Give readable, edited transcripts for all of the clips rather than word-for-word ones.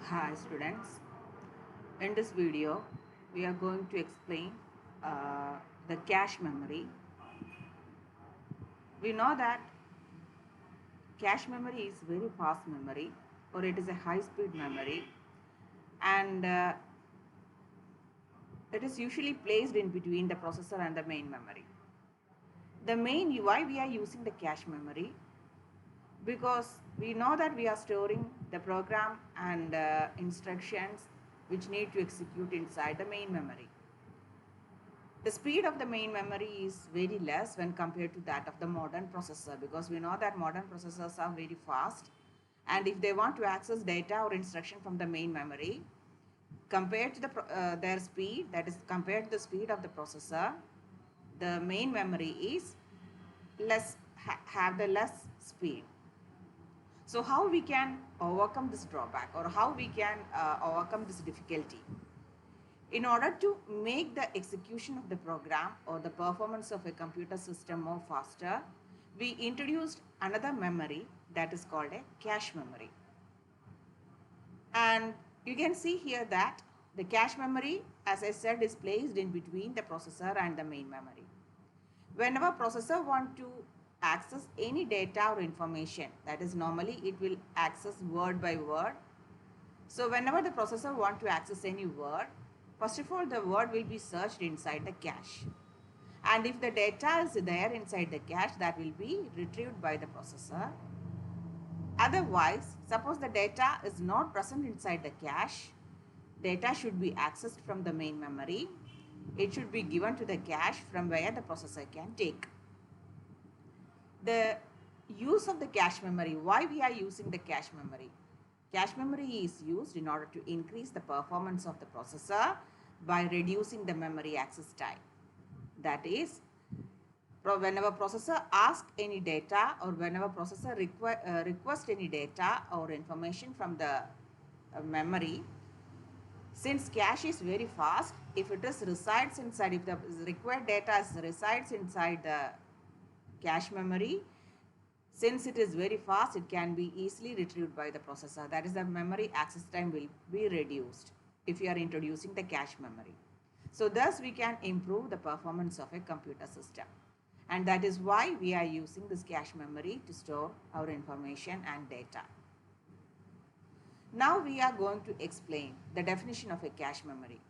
Hi students, in this video we are going to explain the cache memory. We know that cache memory is very fast memory or it is a high speed memory, and it is usually placed in between the processor and the main memory. The main why we are using the cache memory, because we know that we are storing the program and instructions which need to execute inside the main memory. The speed of the main memory is very less when compared to that of the modern processor, because we know that modern processors are very fast, and if they want to access data or instruction from the main memory, compared to their speed, that is compared to the speed of the processor, the main memory is have the less speed. So how we can overcome this drawback, or how we can overcome this difficulty? In order to make the execution of the program or the performance of a computer system more faster, we introduced another memory that is called a cache memory. And you can see here that the cache memory, as I said, is placed in between the processor and the main memory. Whenever processor want to access any data or information, that is normally it will access word by word. So whenever the processor want to access any word, first of all the word will be searched inside the cache. And if the data is there inside the cache, that will be retrieved by the processor. Otherwise, suppose the data is not present inside the cache, data should be accessed from the main memory. It should be given to the cache from where the processor can take. The use of the cache memory, why we are using the cache memory? Cache memory is used in order to increase the performance of the processor by reducing the memory access time. That is, whenever processor asks any data, or whenever processor request any data or information from the memory, since cache is very fast, if it is resides inside, if the required data resides inside the cache memory, since it is very fast, it can be easily retrieved by the processor. That is, the memory access time will be reduced if you are introducing the cache memory. So thus we can improve the performance of a computer system. And that is why we are using this cache memory to store our information and data. Now we are going to explain the definition of a cache memory.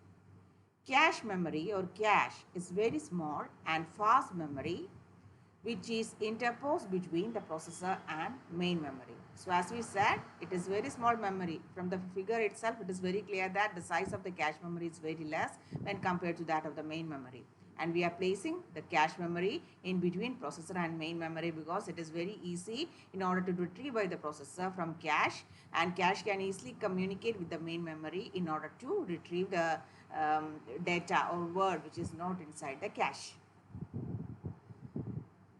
Cache memory or cache is very small and fast memory which is interposed between the processor and main memory. So as we said, it is very small memory. From the figure itself, it is very clear that the size of the cache memory is very less when compared to that of the main memory. And we are placing the cache memory in between processor and main memory because it is very easy in order to retrieve by the processor from cache, and cache can easily communicate with the main memory in order to retrieve the data or word which is not inside the cache.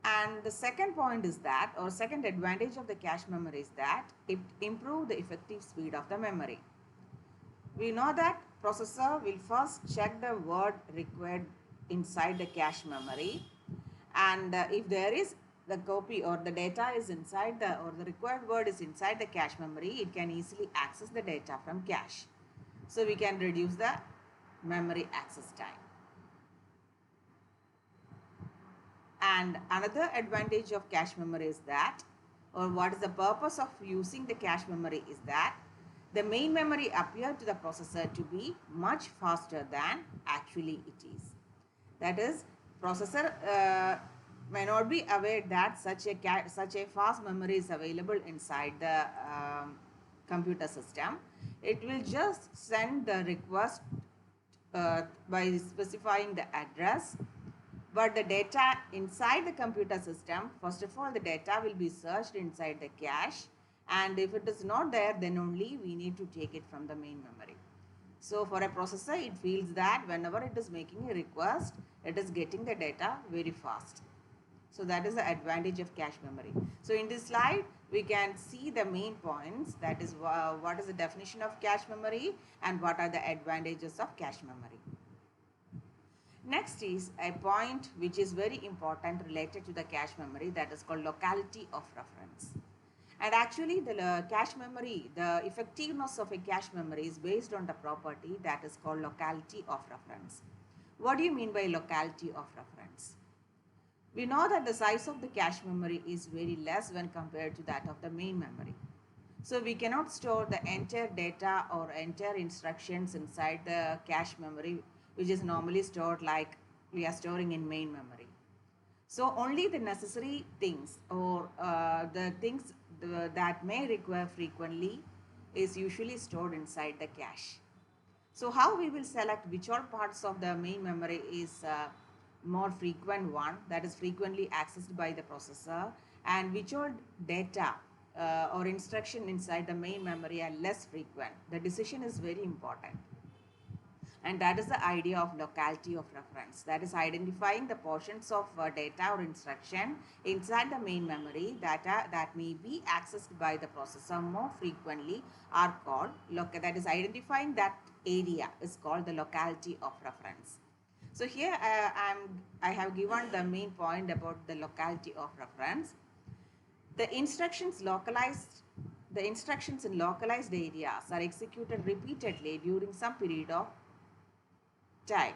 And the second point is that, or second advantage of the cache memory is that it improves the effective speed of the memory. We know that processor will first check the word required inside the cache memory, and if there is the copy or the data is inside the, or the required word is inside the cache memory, it can easily access the data from cache. So we can reduce the memory access time. And another advantage of cache memory is that, or what is the purpose of using the cache memory is that, the main memory appears to the processor to be much faster than actually it is. That is, processor may not be aware that such a fast memory is available inside the computer system. It will just send the request by specifying the address, but the data inside the computer system, first of all, the data will be searched inside the cache, and if it is not there, then only we need to take it from the main memory. So for a processor, it feels that whenever it is making a request, it is getting the data very fast. So that is the advantage of cache memory. So in this slide, we can see the main points, that is what is the definition of cache memory and what are the advantages of cache memory. Next is a point which is very important related to the cache memory, that is called locality of reference. And actually the cache memory, the effectiveness of a cache memory is based on the property that is called locality of reference. What do you mean by locality of reference? We know that the size of the cache memory is very less when compared to that of the main memory. So we cannot store the entire data or entire instructions inside the cache memory, which is normally stored like we are storing in main memory. So only the necessary things or the things that may require frequently is usually stored inside the cache. So how we will select which all parts of the main memory is more frequent one, that is frequently accessed by the processor, and which all data or instruction inside the main memory are less frequent. The decision is very important. And that is the idea of locality of reference. That is identifying the portions of data or instruction inside the main memory that may be accessed by the processor more frequently are called, that is identifying that area is called the locality of reference. So here I have given the main point about the locality of reference. The instructions in localized areas are executed repeatedly during some period of time.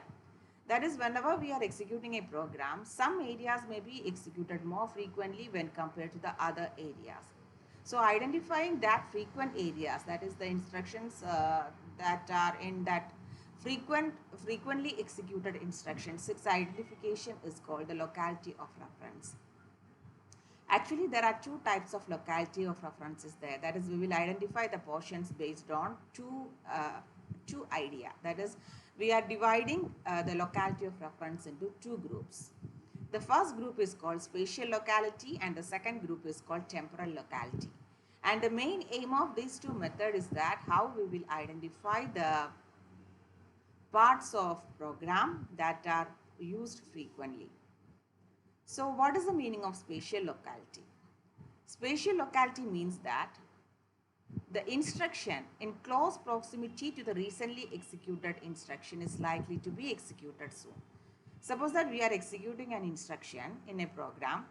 That is, whenever we are executing a program, some areas may be executed more frequently when compared to the other areas. So identifying that frequent areas, that is the instructions that are in that frequently executed instructions, its identification is called the locality of reference. Actually, there are two types of locality of references there. That is, we will identify the portions based on two idea. That is, we are dividing the locality of reference into two groups. The first group is called spatial locality and the second group is called temporal locality. And the main aim of these two methods is that how we will identify the parts of program that are used frequently. So what is the meaning of spatial locality? Spatial locality means that the instruction in close proximity to the recently executed instruction is likely to be executed soon. Suppose that we are executing an instruction in a program.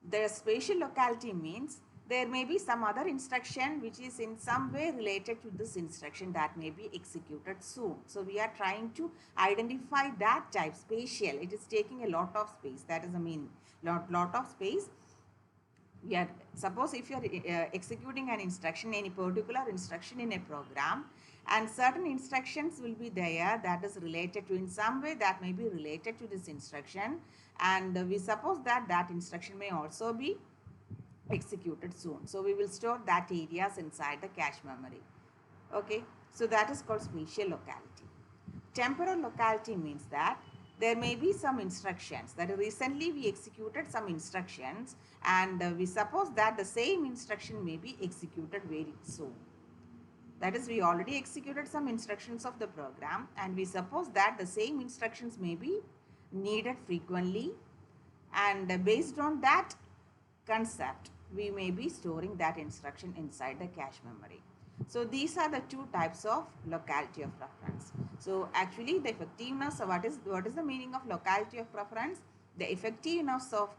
The spatial locality means there may be some other instruction which is in some way related to this instruction that may be executed soon. So we are trying to identify that type, spatial. It is taking a lot of space. That is the meaning. Lot of space. Suppose if you are executing an instruction, any particular instruction in a program, and certain instructions will be there that is related to, in some way that may be related to this instruction, and we suppose that that instruction may also be executed soon. So we will store that areas inside the cache memory. Okay, so that is called spatial locality. Temporal locality means that there may be some instructions that recently we executed some instructions, and we suppose that the same instruction may be executed very soon. That is, we already executed some instructions of the program and we suppose that the same instructions may be needed frequently, and based on that concept we may be storing that instruction inside the cache memory. So these are the two types of locality of reference. So actually the effectiveness of what is the meaning of locality of reference? The effectiveness of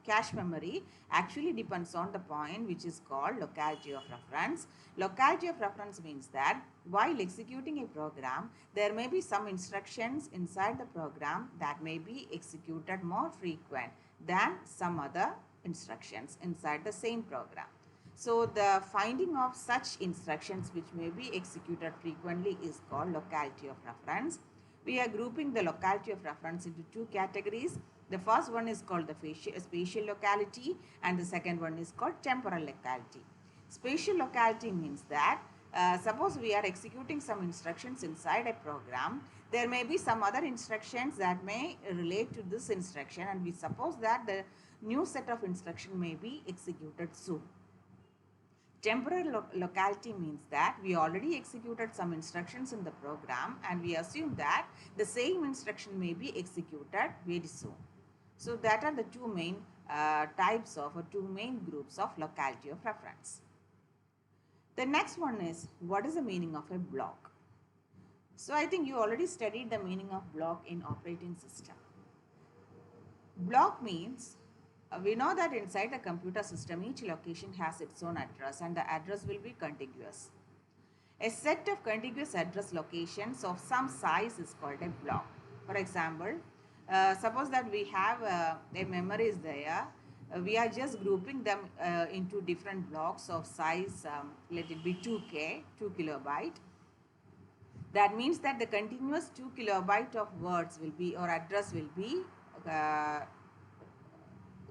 cache memory actually depends on the point which is called locality of reference. Locality of reference means that while executing a program, there may be some instructions inside the program that may be executed more frequent than some other instructions inside the same program. So the finding of such instructions which may be executed frequently is called locality of reference. We are grouping the locality of reference into two categories. The first one is called the spatial locality and the second one is called temporal locality. Spatial locality means that suppose we are executing some instructions inside a program, there may be some other instructions that may relate to this instruction, and we suppose that the new set of instruction may be executed soon. Temporal locality means that we already executed some instructions in the program and we assume that the same instruction may be executed very soon. So that are the two main types of, or two main groups of locality of reference. The next one is, what is the meaning of a block? So I think you already studied the meaning of block in operating system. Block means We know that inside the computer system, each location has its own address and the address will be contiguous. A set of contiguous address locations of some size is called a block. For example, suppose that we have a memory is there. We are just grouping them into different blocks of size, let it be 2K, 2 kilobyte. That means that the continuous 2 kilobyte of words will be, or address will be uh,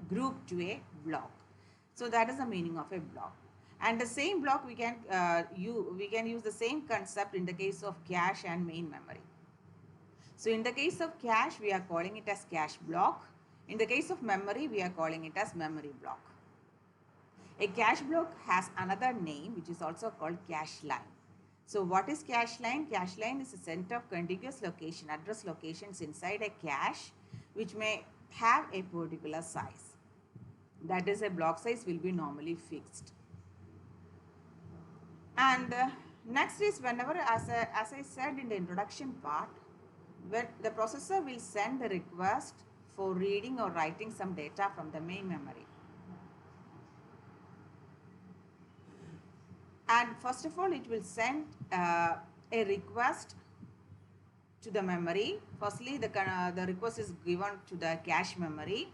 grouped to a block. So that is the meaning of a block. And the same block we can use the same concept in the case of cache and main memory. So in the case of cache, we are calling it as cache block. In the case of memory, we are calling it as memory block. A cache block has another name which is also called cache line. So what is cache line? Cache line is a set of contiguous location, address locations inside a cache which may have a particular size. That is, a block size will be normally fixed. And next is whenever, as I said in the introduction part, when the processor will send the request for reading or writing some data from the main memory. And first of all, it will send a request to the memory. Firstly, the request is given to the cache memory.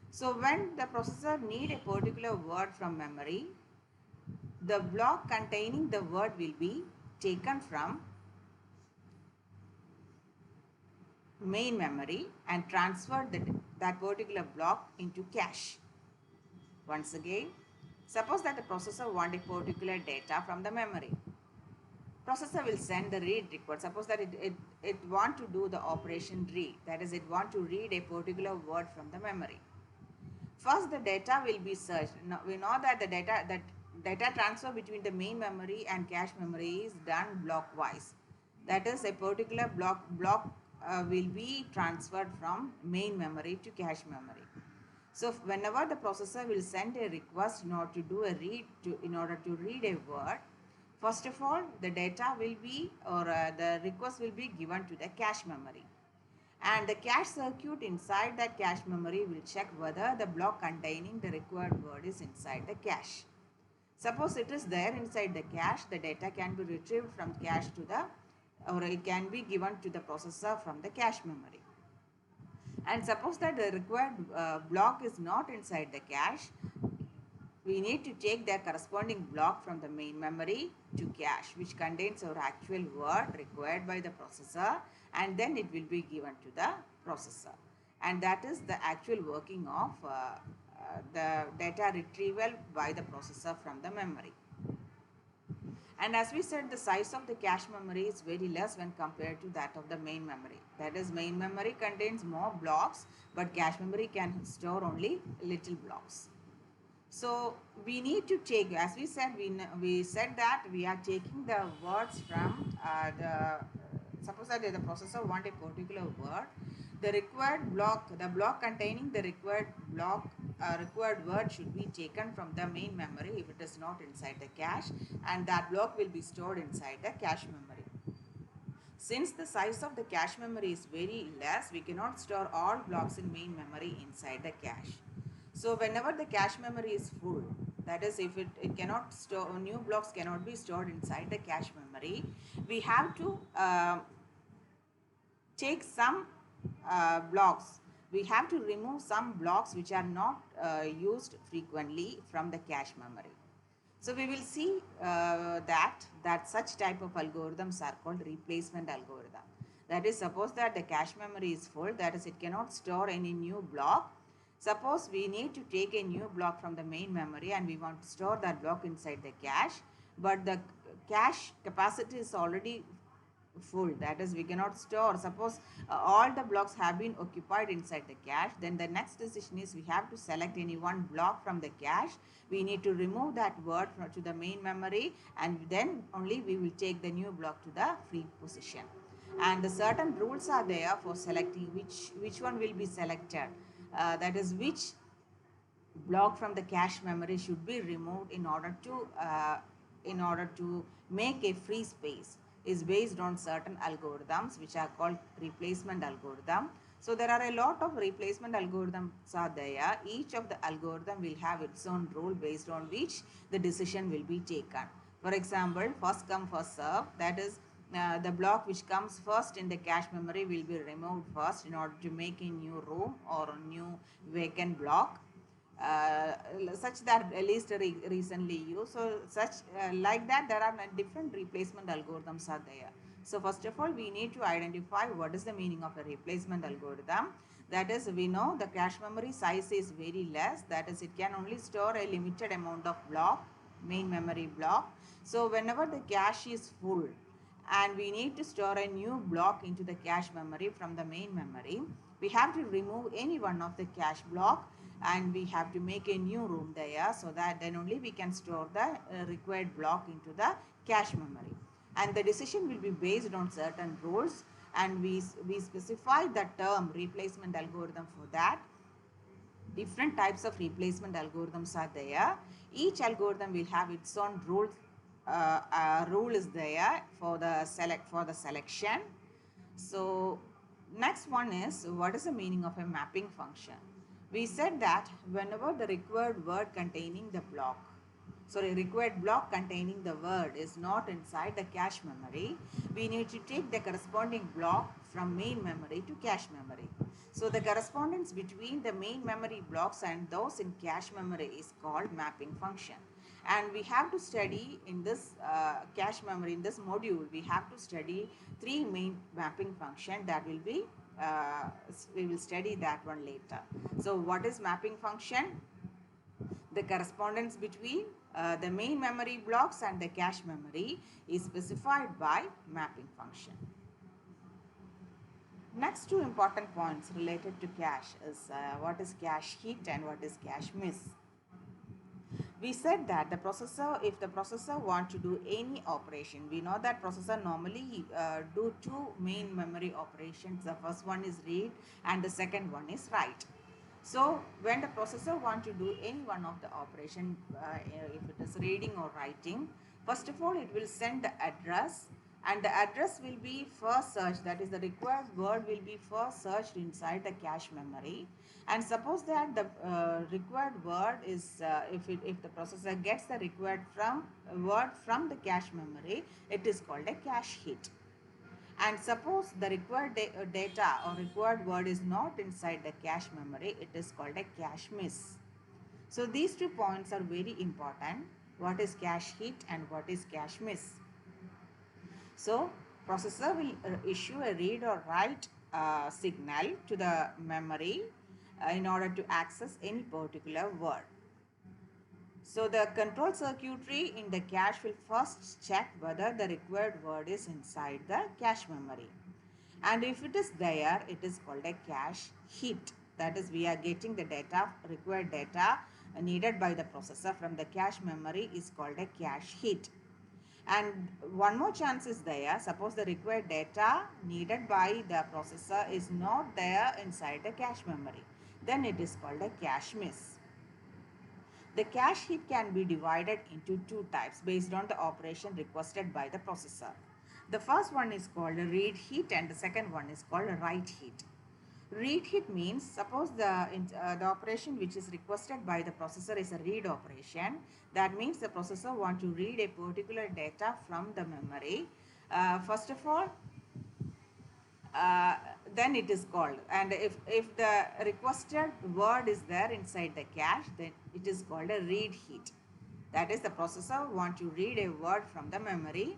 So when the processor need a particular word from memory, the block containing the word will be taken from main memory and transferred that particular block into cache. Once again, suppose that the processor want a particular data from the memory. Processor will send the read request. Suppose that it want to do the operation read. That is, it want to read a particular word from the memory. First, the data will be searched. Now, we know that the data transfer between the main memory and cache memory is done blockwise. That is, a particular block will be transferred from main memory to cache memory. So whenever the processor will send a request in order to do a read in order to read a word, first of all, the data will be, or the request will be given to the cache memory. And the cache circuit inside that cache memory will check whether the block containing the required word is inside the cache. Suppose it is there inside the cache, the data can be retrieved from cache to the, or it can be given to the processor from the cache memory. And suppose that the required block is not inside the cache, we need to take the corresponding block from the main memory to cache, which contains our actual word required by the processor, and then it will be given to the processor. And that is the actual working of the data retrieval by the processor from the memory. And as we said, the size of the cache memory is very less when compared to that of the main memory. That is, main memory contains more blocks, but cache memory can store only little blocks. So we need to take, as we said, we said that we are taking the words from suppose that the processor want a particular word, the required block, the block containing the required word should be taken from the main memory if it is not inside the cache, and that block will be stored inside the cache memory. Since the size of the cache memory is very less, we cannot store all blocks in main memory inside the cache. So whenever the cache memory is full, that is, if it cannot store, new blocks cannot be stored inside the cache memory, we have to take some blocks. We have to remove some blocks which are not used frequently from the cache memory. So we will see that such type of algorithms are called replacement algorithm. That is, suppose that the cache memory is full, that is, it cannot store any new block. Suppose we need to take a new block from the main memory and we want to store that block inside the cache, but the cache capacity is already full. That is, we cannot store. Suppose all the blocks have been occupied inside the cache, then the next decision is we have to select any one block from the cache. We need to remove that word to the main memory, and then only we will take the new block to the free position. And the certain rules are there for selecting which one will be selected. That is, which block from the cache memory should be removed in order to make a free space, is based on certain algorithms which are called replacement algorithm. So there are a lot of replacement algorithms are there. Each of the algorithm will have its own rule based on which the decision will be taken. For example, first come first serve, that is the block which comes first in the cache memory will be removed first in order to make a new room or a new vacant block. Such that at least recently used. So such like that there are different replacement algorithms are there. So first of all we need to identify what is the meaning of a replacement algorithm. That is, we know the cache memory size is very less, that is it can only store a limited amount of block, main memory block. So whenever the cache is full and we need to store a new block into the cache memory from the main memory, we have to remove any one of the cache block and we have to make a new room there, so that then only we can store the required block into the cache memory. And the decision will be based on certain rules, and we specify the term replacement algorithm for that. Different types of replacement algorithms are there. Each algorithm will have its own rules. Rule is there for the selection. So next one is, what is the meaning of a mapping function? We said that whenever the required word containing the block, sorry, required block containing the word is not inside the cache memory, we need to take the corresponding block from main memory to cache memory. So the correspondence between the main memory blocks and those in cache memory is called mapping function. And we have to study in this cache memory, in this module, we have to study three main mapping function that will be, we will study that one later. So what is mapping function? The correspondence between the main memory blocks and the cache memory is specified by mapping function. Next two important points related to cache is what is cache hit and what is cache miss. We said that the processor, if the processor want to do any operation, we know that processor normally do two main memory operations. The first one is read and the second one is write. So when the processor want to do any one of the operation, if it is reading or writing, first of all it will send the address, and the address will be first searched, that is the required word will be first searched inside the cache memory. And suppose that the required word is, if the processor gets the required word from the cache memory, it is called a cache hit. And suppose the required data or required word is not inside the cache memory, it is called a cache miss. So these 2 points are very important. What is cache hit and what is cache miss? So processor will issue a read or write signal to the memory in order to access any particular word. So the control circuitry in the cache will first check whether the required word is inside the cache memory. And if it is there, it is called a cache hit. That is, we are getting the data, required data needed by the processor from the cache memory is called a cache hit. And one more chance is there. Suppose the required data needed by the processor is not there inside the cache memory, then it is called a cache miss. The cache hit can be divided into 2 types based on the operation requested by the processor. The first one is called a read hit and the second one is called a write hit. Read hit means, suppose the operation which is requested by the processor is a read operation. That means the processor want to read a particular data from the memory. First of all, then it is called, and if the requested word is there inside the cache, then it is called a read hit. That is, the processor want to read a word from the memory.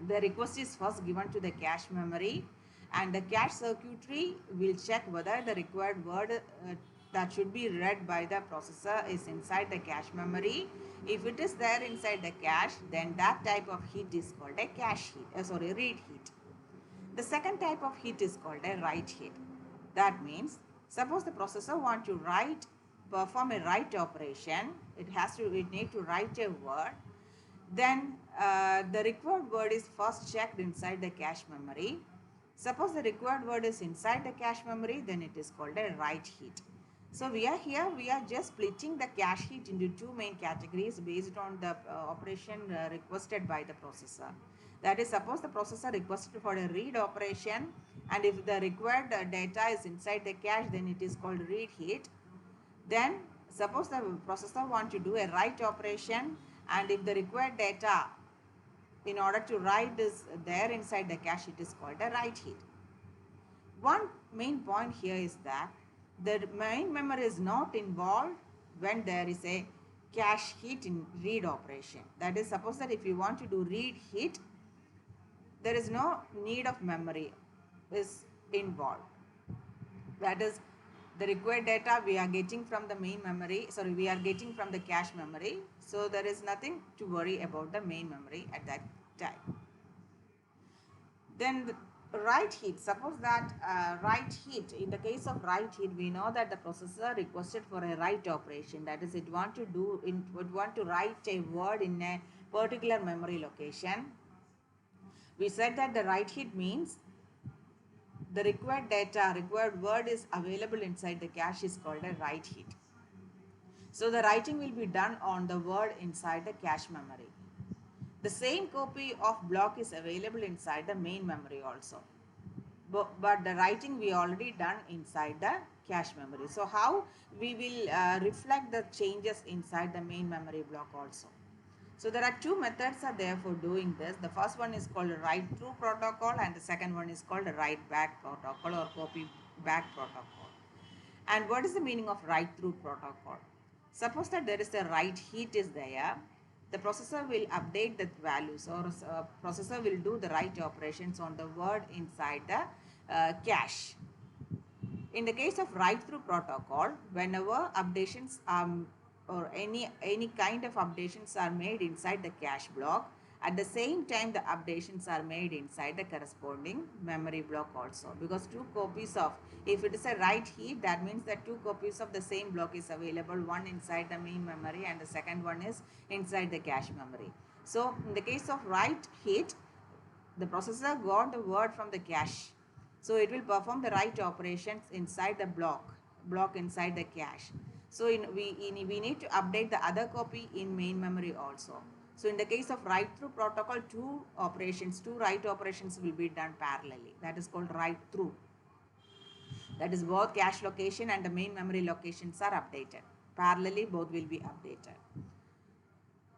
The request is first given to the cache memory, and the cache circuitry will check whether the required word that should be read by the processor is inside the cache memory. If it is there inside the cache, then that type of hit is called a cache hit, read hit. The second type of hit is called a write hit. That means, suppose the processor want to perform a write operation, it need to write a word. Then the required word is first checked inside the cache memory. Suppose the required word is inside the cache memory, then it is called a write hit. So we are just splitting the cache hit into two main categories based on the operation requested by the processor. That is, suppose the processor requested for a read operation, and if the required data is inside the cache, then it is called read hit. Then suppose the processor want to do a write operation, and if the required data in order to write is there inside the cache, it is called a write hit. One main point here is that the main memory is not involved when there is a cache hit in read operation. That is, suppose that if you want to do read hit, there is no need of memory is involved. That is, the required data we are getting from the main memory, sorry, we are getting from the cache memory. So there is nothing to worry about the main memory at that time. Then the write hit, suppose that write hit, in the case of write hit, we know that the processor requested for a write operation. That is, it want to write a word in a particular memory location. We said that the write hit means the required data, required word is available inside the cache is called a write hit. So the writing will be done on the word inside the cache memory. The same copy of block is available inside the main memory also. But the writing we already done inside the cache memory. So how we will reflect the changes inside the main memory block also. So there are two methods are there for doing this. The first one is called write through protocol, and the second one is called write back protocol or copy back protocol. And what is the meaning of write through protocol? Suppose that there is a write hit is there, the processor will update the values, or processor will do the write operations on the word inside the cache. In the case of write through protocol, whenever updations or any kind of updations are made inside the cache block, at the same time the updations are made inside the corresponding memory block also, because two copies of, if it is a write hit, that means that two copies of the same block is available, one inside the main memory and the second one is inside the cache memory. So in the case of write hit, the processor got the word from the cache, so it will perform the write operations inside the block inside the cache. So we need to update the other copy in main memory also. So in the case of write through protocol, two write operations will be done parallelly. That is called write through. That is, both cache location and the main memory locations are updated. Parallelly, both will be updated.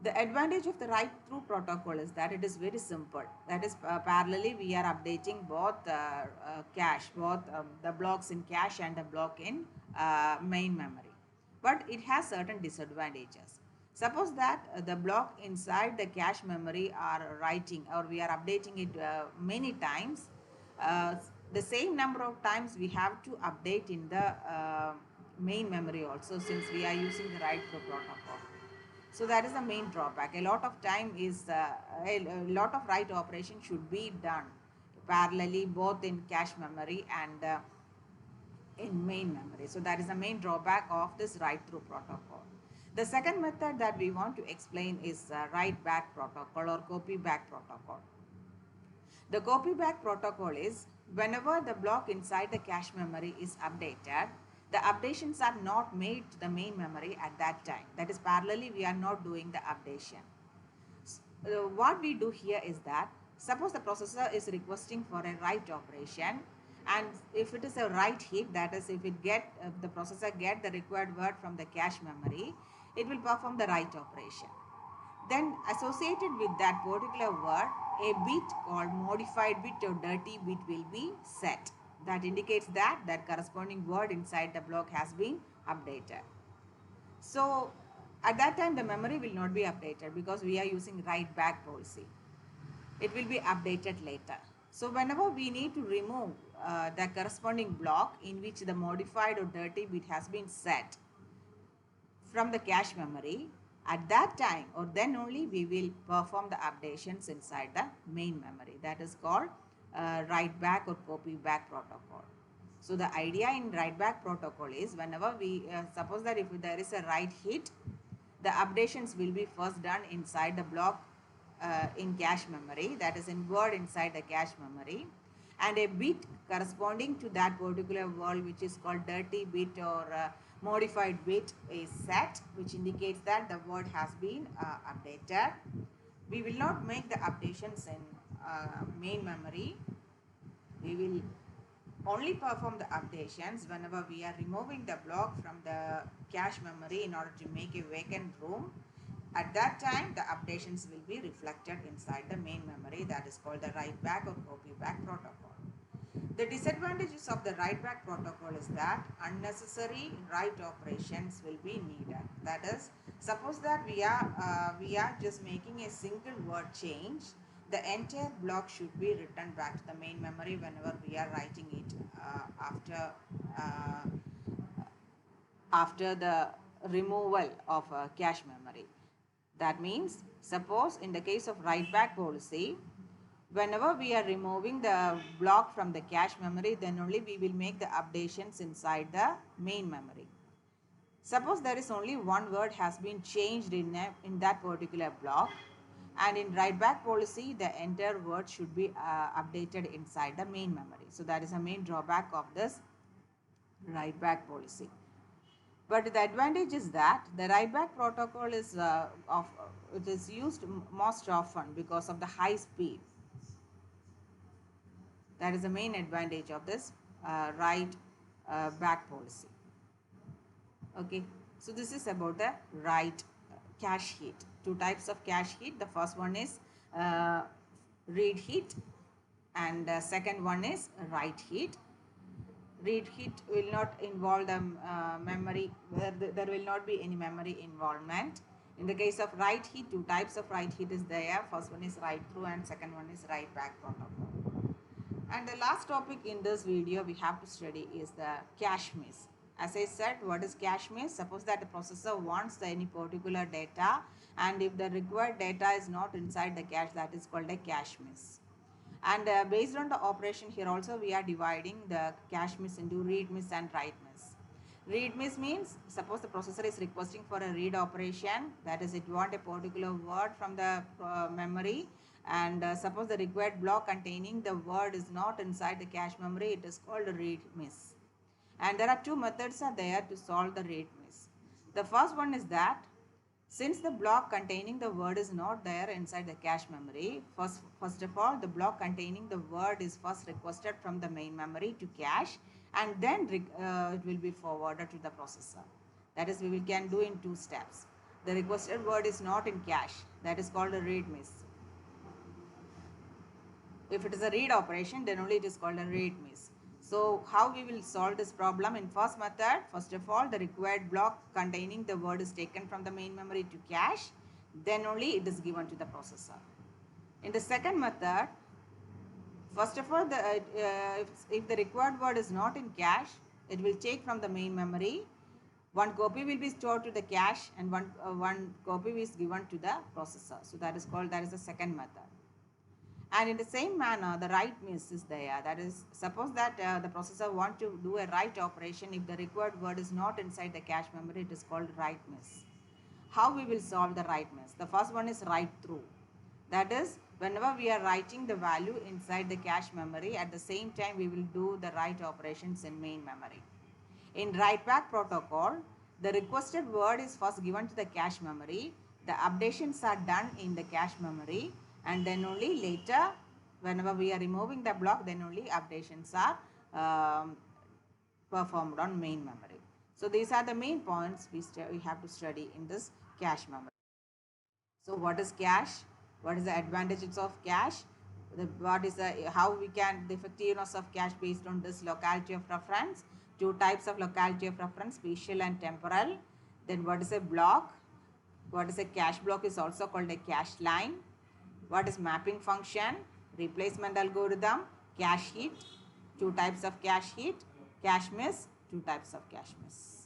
The advantage of the write through protocol is that it is very simple. That is, parallelly we are updating both cache, both the blocks in cache and the block in main memory. But it has certain disadvantages. Suppose that the block inside the cache memory are writing, or we are updating it many times. Uh, the same number of times we have to update in the main memory also, since we are using the write through protocol. So that is the main drawback. A lot of time is a lot of write operation should be done parallelly, both in cache memory and in main memory. So that is the main drawback of this write through protocol. The second method that we want to explain is write back protocol or copy back protocol. The copy back protocol is whenever the block inside the cache memory is updated, the updations are not made to the main memory at that time. That is, parallelly we are not doing the updation. What we do here is that, suppose the processor is requesting for a write operation, and if it is a write hit, that is, if the processor get the required word from the cache memory, it will perform the write operation. Then associated with that particular word, a bit called modified bit or dirty bit will be set. That indicates that that corresponding word inside the block has been updated. So at that time the memory will not be updated because we are using write back policy. It will be updated later. So whenever we need to remove the corresponding block in which the modified or dirty bit has been set from the cache memory, at that time or then only we will perform the updations inside the main memory. That is called write back or copy back protocol. So the idea in write back protocol is, whenever we suppose that if there is a write hit, the updations will be first done inside the block in cache memory, that is in word inside the cache memory, and a bit corresponding to that particular word which is called dirty bit or modified bit is set, which indicates that the word has been updated. We will not make the updations in main memory. We will only perform the updations whenever we are removing the block from the cache memory in order to make a vacant room. At that time, the updations will be reflected inside the main memory. That is called the write back or copy back protocol. The disadvantages of the write back protocol is that unnecessary write operations will be needed. That is, suppose that we are just making a single word change, the entire block should be returned back to the main memory whenever we are writing it uh, after the removal of cache memory. That means, suppose in the case of write back policy, whenever we are removing the block from the cache memory, then only we will make the updations inside the main memory. Suppose there is only one word has been changed in that particular block, and in write back policy, the entire word should be updated inside the main memory. So that is a main drawback of this write back policy. But the advantage is that the write back protocol is it is used most often because of the high speed. That is the main advantage of this write back policy. Okay, so this is about the write cache hit. Two types of cache hit. The first one is read hit, and the second one is write hit. Read hit will not involve the memory, there will not be any memory involvement. In the case of write hit, two types of write hit is there. First one is write through and second one is write back protocol. And the last topic in this video we have to study is the cache miss. As I said, what is cache miss? Suppose that the processor wants any particular data, and if the required data is not inside the cache, that is called a cache miss. And based on the operation here also, we are dividing the cache miss into read miss and write miss. Read miss means, suppose the processor is requesting for a read operation, that is, it wants a particular word from the memory, and suppose the required block containing the word is not inside the cache memory, it is called a read miss. And there are two methods are there to solve the read miss. The first one is that since the block containing the word is not there inside the cache memory, first of all, the block containing the word is first requested from the main memory to cache, and then it will be forwarded to the processor. That is, we can do in two steps. The requested word is not in cache, that is called a read miss. If it is a read operation, then only it is called a read miss. So how we will solve this problem? In first method, first of all, the required block containing the word is taken from the main memory to cache, then only it is given to the processor. In the second method, first of all, if the required word is not in cache, it will take from the main memory. One copy will be stored to the cache, and one copy is given to the processor. So that is the second method. And in the same manner, the write miss is there. That is, suppose that the processor wants to do a write operation. If the required word is not inside the cache memory, it is called write miss. How we will solve the write miss? The first one is write through. That is, whenever we are writing the value inside the cache memory, at the same time we will do the write operations in main memory. In write back protocol, the requested word is first given to the cache memory. The updations are done in the cache memory, and then only later, whenever we are removing the block, then only updations are performed on main memory. So these are the main points we have to study in this cache memory. So what is cache? What is the advantages of cache? How we can the effectiveness of cache based on this locality of reference? Two types of locality of reference, spatial and temporal. Then what is a block? What is a cache block is also called a cache line. What is mapping function, replacement algorithm, cache hit, two types of cache hit, cache miss, two types of cache miss.